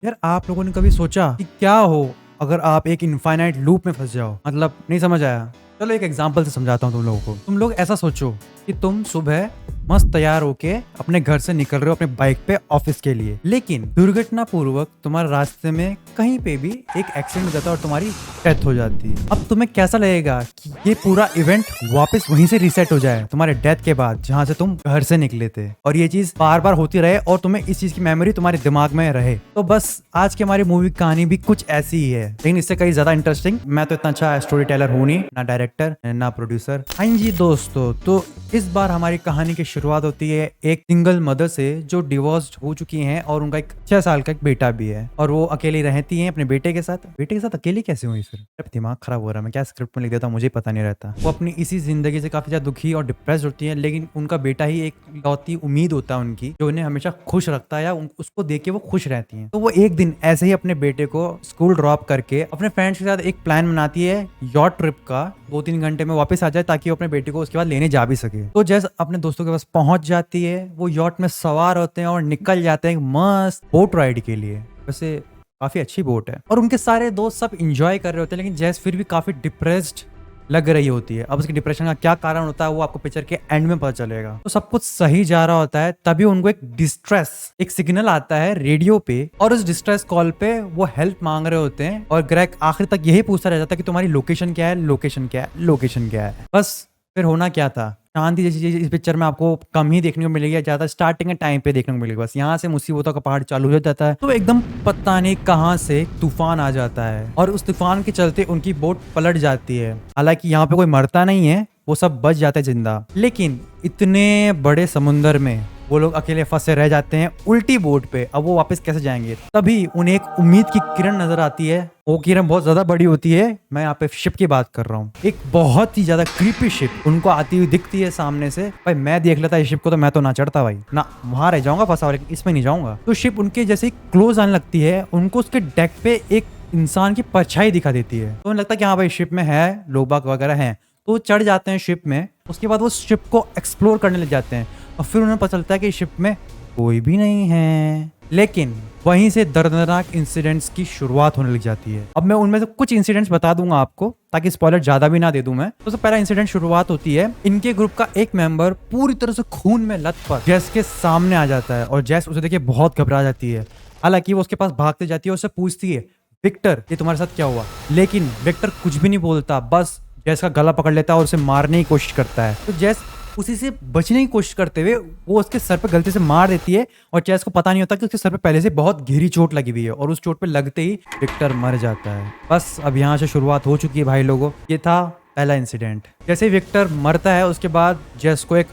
यार आप लोगों ने कभी सोचा कि क्या हो अगर आप एक इनफाइनाइट लूप में फंस जाओ? मतलब नहीं समझ आया? चलो एक एग्जांपल से समझाता हूँ तुम लोगों को। तुम लोग ऐसा सोचो कि तुम सुबह मस्त तैयार होके अपने घर से निकल रहे हो अपने बाइक पे ऑफिस के लिए, लेकिन दुर्घटना पूर्वक तुम्हारे रास्ते में कहीं पे भी एक एक्सीडेंट हो जाता है और तुम्हारी डेथ हो जाती है। अब तुम्हें कैसा लगेगा कि ये पूरा इवेंट वापस वहीं से रीसेट हो जाए तुम्हारे डेथ के बाद, जहां से तुम घर से निकले थे, और ये चीज बार बार होती रहे और तुम्हें इस चीज की मेमोरी तुम्हारे दिमाग में रहे। तो बस आज की हमारी मूवी कहानी भी कुछ ऐसी ही है, लेकिन इससे कहीं ज्यादा इंटरेस्टिंग। मैं तो इतना अच्छा स्टोरी टेलर हूं नहीं, ना डायरेक्टर ना प्रोड्यूसर। हाँ जी दोस्तों, तो इस बार हमारी कहानी की शुरुआत होती है एक सिंगल मदर से जो डिवोर्स्ड हो चुकी हैं और उनका एक 6 साल का एक बेटा भी है, और वो अकेली रहती हैं अपने बेटे के साथ। बेटे के साथ अकेली कैसे हुई? फिर अब दिमाग खराब हो रहा है, मैं क्या स्क्रिप्ट में लिख देता हूँ, मुझे पता नहीं रहता। वो अपनी इसी जिंदगी से काफी ज्यादा दुखी और डिप्रेस होती है, लेकिन उनका बेटा ही एक लौती उम्मीद होता है उनकी, जो उन्हें हमेशा खुश रखता है या उसको देख के वो खुश रहती हैं। तो वो एक दिन ऐसे ही अपने बेटे को स्कूल ड्रॉप करके अपने फ्रेंड्स के साथ एक प्लान बनाती है यॉट ट्रिप का, 2-3 घंटे में वापस आ जाए ताकि वो अपने बेटे को उसके बाद लेने जा भी सके। तो जैसे अपने दोस्तों के पास पहुंच जाती है, वो यॉट में सवार होते हैं और निकल जाते हैं मस्त बोट राइड के लिए। वैसे काफी अच्छी बोट है और उनके सारे दोस्त सब इंजॉय कर रहे होते हैं, लेकिन जैस फिर भी काफी डिप्रेस्ड लग रही होती है। अब उसकी डिप्रेशन का क्या कारण होता है वो आपको पिक्चर के एंड में पता चलेगा। तो सब कुछ सही जा रहा होता है, तभी उनको एक सिग्नल आता है रेडियो पे, और उस डिस्ट्रेस कॉल पे वो हेल्प मांग रहे होते हैं। और ग्रेग आखिर तक यही पूछता रह जाता है कि तुम्हारी लोकेशन क्या है, लोकेशन क्या है, लोकेशन क्या है। बस फिर होना क्या था, शांति जैसी चीज इस पिक्चर में आपको कम ही देखने को मिलेगी, ज्यादा स्टार्टिंग के टाइम पे देखने को मिलेगी। बस यहाँ से मुसीबतों का पहाड़ चालू हो जाता है। तो एकदम पता नहीं कहाँ से तूफान आ जाता है और उस तूफान के चलते उनकी बोट पलट जाती है। हालांकि यहाँ पे कोई मरता नहीं है, वो सब बच जाते हैं जिंदा, लेकिन इतने बड़े समुंदर में वो लोग अकेले फंसे रह जाते हैं उल्टी बोट पे। अब वो वापस कैसे जाएंगे? तभी उन्हें एक उम्मीद की किरण नजर आती है। वो किरण बहुत ज्यादा बड़ी होती है, मैं यहाँ पे शिप की बात कर रहा हूँ। एक बहुत ही ज्यादा क्रीपी शिप उनको आती हुई दिखती है सामने से। भाई मैं देख लेता इस शिप को तो मैं तो ना चढ़ता भाई, ना वहां रह जाऊंगा फंसा हुआ, लेकिन इसमें नहीं जाऊंगा। तो शिप उनके जैसे ही क्लोज आने लगती है, उनको उसके डेक पे एक इंसान की परछाई दिखा देती है। तो उन्हें लगता है कि हाँ भाई शिप में है, लोग बाग वगैरह हैं। तो चढ़ जाते हैं शिप में। उसके बाद वो शिप को एक्सप्लोर करने लग जाते हैं और फिर उन्हें पता चलता है कि शिप में कोई भी नहीं है। लेकिन वहीं से दर्दनाक इंसिडेंट्स की शुरुआत होने लग जाती है। अब मैं उनमें से कुछ इंसिडेंट्स बता दूंगा आपको, ताकि स्पॉइलर ज्यादा भी ना दे दूं मैं। तो पहला इंसिडेंट शुरुआत होती है, इनके ग्रुप का एक मेंबर पूरी तरह से खून में लथपथ जैस के सामने आ जाता है और जैस उसे देख के बहुत घबरा जाती है। हालांकि वो उसके पास भागते जाती है और उससे पूछती है, विक्टर ये तुम्हारे साथ क्या हुआ? लेकिन विक्टर कुछ भी नहीं बोलता, बस जैस का गला पकड़ लेता है और उसे मारने की कोशिश करता है। तो जैस उसी से बचने की कोशिश करते हुए वो उसके सर पे गलती से मार देती है और जैस को पता नहीं होता कि उसके सर पे पहले से बहुत गहरी चोट लगी हुई है, और उस चोट पे लगते ही विक्टर मर जाता है। बस अब यहाँ से शुरुआत हो चुकी है भाई लोगों। ये था पहला इंसिडेंट। जैसे ही विक्टर मरता है उसके बाद जैस को एक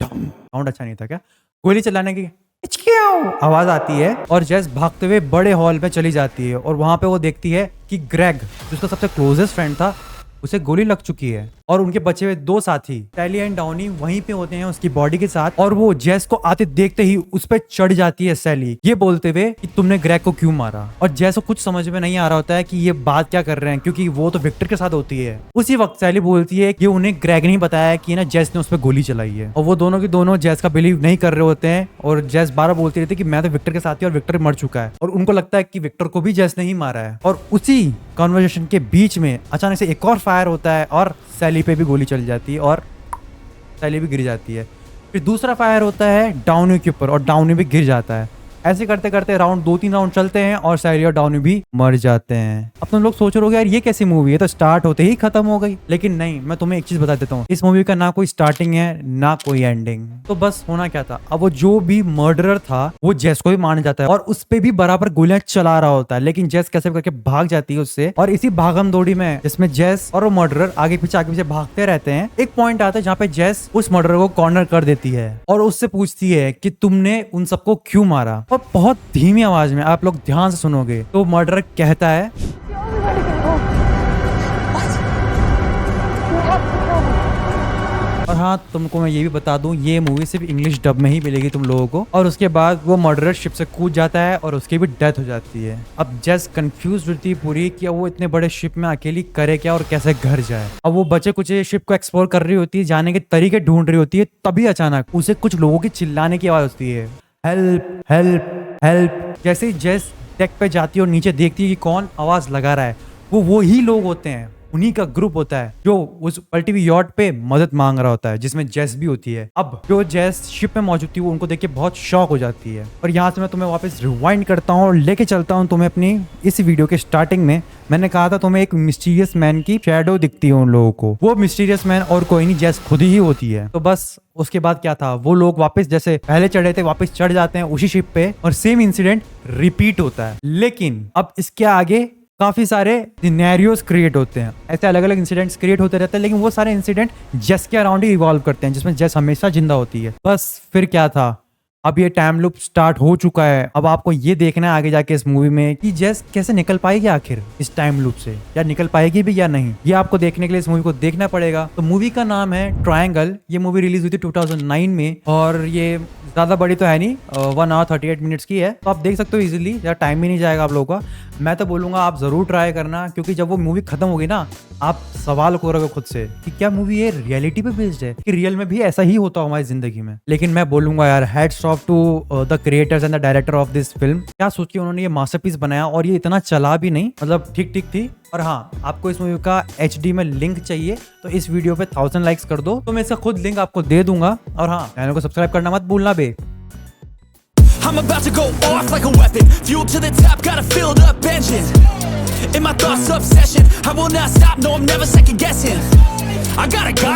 साउंड अच्छा नहीं था क्या, गोली चलाने की आवाज आती है और जैस भागते हुए बड़े हॉल में चली जाती है। और वहां पे वो देखती है कि ग्रेग जिसका सबसे क्लोजेस्ट फ्रेंड था, उसे गोली लग चुकी है और उनके बचे हुए 2 साथी सैली एंड डाउनी वहीं पे होते हैं उसकी बॉडी के साथ। और वो जैस को आते देखते ही उस पर चढ़ जाती है सैली, ये बोलते हुए कि तुमने ग्रेग को क्यों मारा। और जैस को कुछ समझ में नहीं आ रहा होता है कि ये बात क्या कर रहे हैं, क्योंकि वो तो विक्टर के साथ होती है। उसी वक्त सैली बोलती है कि उन्हें ग्रेग नहीं बताया कि ना जैस ने उस पर गोली चलाई है, और वो दोनों की दोनों जैस का बिलीव नहीं कर रहे होते हैं। और जैस बार बोलती रहती है कि मैं तो विक्टर के साथ ही और विक्टर मर चुका है, और उनको लगता है कि विक्टर को भी जैस ने ही मारा है। और उसी कॉन्वर्सेशन के बीच में अचानक से एक और फायर होता है और सैली पे भी गोली चल जाती है और सैली भी गिर जाती है। फिर दूसरा फायर होता है डाउनी के ऊपर और डाउनी भी गिर जाता है। ऐसे करते करते 2-3 राउंड चलते हैं और सैली और डाउनी भी मर जाते हैं। अब तुम लोग सोच रहे हो यार ये कैसी मूवी है, तो स्टार्ट होते ही खत्म हो गई। लेकिन नहीं, मैं तुम्हें एक चीज बता देता हूँ, इस मूवी का ना कोई स्टार्टिंग है ना कोई एंडिंग। तो बस होना क्या था, अब वो जो भी मर्डरर था वो जैस को भी मारने जाता है और उस पे भी बराबर गोलियां चला रहा होता है, लेकिन जैस कैसे करके भाग जाती है उससे। और इसी भागम दौड़ी में जिसमें जैस और वो मर्डरर आगे पीछे भागते रहते हैं, एक पॉइंट आता है जहाँ पे जैस उस मर्डरर को कॉर्नर कर देती है और उससे पूछती है कि तुमने उन सबको क्यों मारा। और बहुत धीमी आवाज में, आप लोग ध्यान से सुनोगे तो मर्डरर कहता है, और हाँ तुमको मैं ये भी बता दूं, ये मूवी सिर्फ इंग्लिश डब में ही मिलेगी तुम लोगों को। और उसके बाद वो मर्डरर शिप से कूद जाता है और उसकी भी डेथ हो जाती है। अब जैस कंफ्यूज होती है पूरी कि वो इतने बड़े शिप में अकेली करे क्या और कैसे घर जाए। अब वो बचे कुछ शिप को एक्सप्लोर कर रही होती है, जाने के तरीके ढूंढ रही होती है, तभी अचानक उसे कुछ लोगों की चिल्लाने की आवाज होती है, हेल्प हेल्प हेल्प। जैसे ही जैस डेक पे जाती है और नीचे देखती है कि कौन आवाज लगा रहा है, वो ही लोग होते हैं, उन्हीं का ग्रुप होता है जो उस पलटी हुई यॉट पे मदद मांग रहा होता है, जिसमें जेस भी होती है। अब जो जेस शिप में मौजूद थी वो उनको देख के बहुत शॉक हो जाती है। और यहाँ से मैं तुम्हें वापस रिवाइंड करता हूँ और लेके चलता हूँ तुम्हें अपनी इस वीडियो के स्टार्टिंग में। मैंने कहा था तुम्हें एक मिस्टीरियस मैन की शैडो दिखती है उन लोगों को, वो मिस्टीरियस मैन और कोई नहीं जेस खुद ही होती है। तो बस उसके बाद क्या था, वो लोग वापस जैसे पहले चढ़े थे वापस चढ़ जाते हैं उसी शिप पे और सेम इंसिडेंट रिपीट होता है। लेकिन अब इसके आगे काफी सारे सिनेरियोस क्रिएट होते हैं, ऐसे अलग अलग इंसिडेंट्स क्रिएट होते रहते हैं, लेकिन वो सारे इंसिडेंट जेस के अराउंड ही इवॉल्व करते हैं, जिसमें जेस हमेशा जिंदा होती है। बस फिर क्या था, अब ये टाइम लूप स्टार्ट हो चुका है। अब आपको ये देखना है आगे जाके इस मूवी में कि जेस कैसे निकल पाएगी आखिर इस टाइम लूप से, या निकल पाएगी भी या नहीं, ये आपको देखने के लिए इस मूवी को देखना पड़ेगा। तो मूवी का नाम है ट्रायंगल। ये मूवी रिलीज हुई थी 2009 में और ये ज्यादा बड़ी तो है नहीं, 1 hour 38 minutes की है, तो आप देख सकते हो इजीली, ज़्यादा टाइम भी नहीं जाएगा आप लोगों का। मैं तो बोलूंगा आप जरूर ट्राई करना, क्योंकि जब वो मूवी खत्म होगी ना आप सवाल करोगे खुद से कि क्या मूवी ये रियलिटी पे बेस्ड है, कि रियल में भी ऐसा ही होता हमारी जिंदगी में। लेकिन मैं बोलूंगा यार, hats off to the creators and the director of this film. क्या सोच के उन्होंने ये मास्टरपीस बनाया, और ये इतना चला भी नहीं, मतलब ठीक ठीक थी। और हाँ, आपको इस मूवी का HD में लिंक चाहिए तो इस वीडियो पे 1000 लाइक्स कर दो, तो मैं इसका खुद लिंक आपको दे दूंगा। और हाँ, चैनल को सब्सक्राइब करना मत भूलना बे। I'm about to go off like a weapon, fuel to the top, got a filled up engine. In my thoughts, obsession, I will not stop, no, I'm never second guessing. I got a God.